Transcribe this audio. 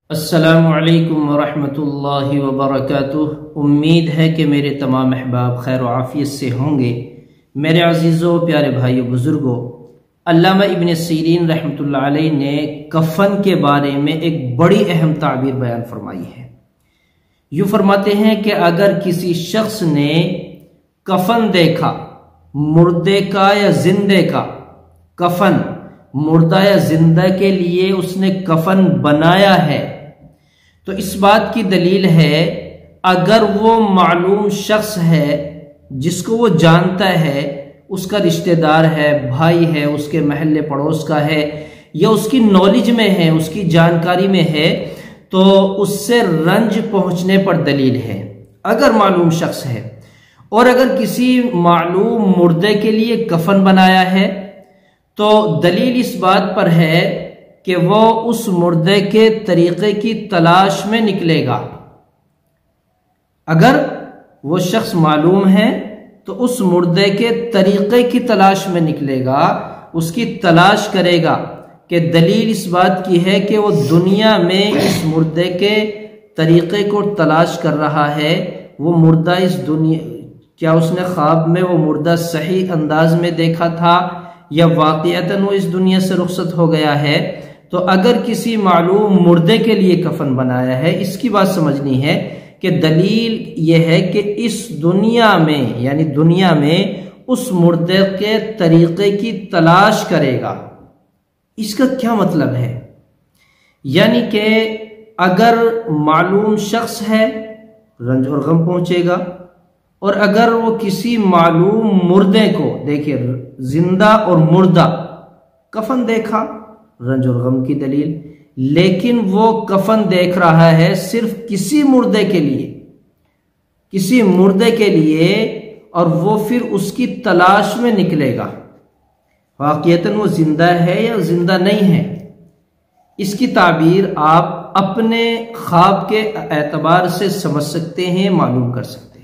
السلام علیکم ورحمۃ اللہ وبرکاتہ۔ امید ہے کہ میرے تمام احباب خیر و عافیت سے ہوں گے۔ میرے عزیزوں، پیارے بھائیو، بزرگوں، علامہ ابن سیرین رحمۃ اللہ علیہ نے کفن کے بارے میں ایک بڑی اہم تعبیر بیان فرمائی ہے۔ یوں فرماتے ہیں کہ اگر کسی شخص نے کفن دیکھا، مردے کا یا زندے کا کفن، مردہ یا زندہ کے لیے اس نے کفن بنایا ہے، تو اس بات کی دلیل ہے اگر وہ معلوم شخص ہے جس کو وہ جانتا ہے، اس کا رشتہ دار ہے، بھائی ہے، اس کے محلے پڑوس کا ہے، یا اس کی نالج میں ہے، اس کی جانکاری میں ہے، تو اس سے رنج پہنچنے پر دلیل ہے اگر معلوم شخص ہے۔ اور اگر کسی معلوم مردے کے لیے کفن بنایا ہے تو دلیل اس بات پر ہے کہ وہ اس مردے کے طریقے کی تلاش میں نکلے گا۔ اگر وہ شخص معلوم ہے تو اس مردے کے طریقے کی تلاش میں نکلے گا، اس کی تلاش کرے گا، کہ دلیل اس بات کی ہے کہ وہ دنیا میں اس مردے کے طریقے کو تلاش کر رہا ہے۔ وہ مردہ اس دنیا، کیا اس نے خواب میں وہ مردہ صحیح انداز میں دیکھا تھا یا واقعتاً وہ اس دنیا سے رخصت ہو گیا ہے؟ تو اگر کسی معلوم مردے کے لیے کفن بنایا ہے، اس کی بات سمجھنی ہے کہ دلیل یہ ہے کہ اس دنیا میں، یعنی دنیا میں اس مردے کے طریقے کی تلاش کرے گا۔ اس کا کیا مطلب ہے؟ یعنی کہ اگر معلوم شخص ہے، رنج اور غم پہنچے گا، اور اگر وہ کسی معلوم مردے کو دیکھے، زندہ اور مردہ کفن دیکھا، رنج اور غم کی دلیل، لیکن وہ کفن دیکھ رہا ہے صرف کسی مردے کے لیے، کسی مردے کے لیے، اور وہ پھر اس کی تلاش میں نکلے گا، واقعتاً وہ زندہ ہے یا زندہ نہیں ہے۔ اس کی تعبیر آپ اپنے خواب کے اعتبار سے سمجھ سکتے ہیں، معلوم کر سکتے ہیں۔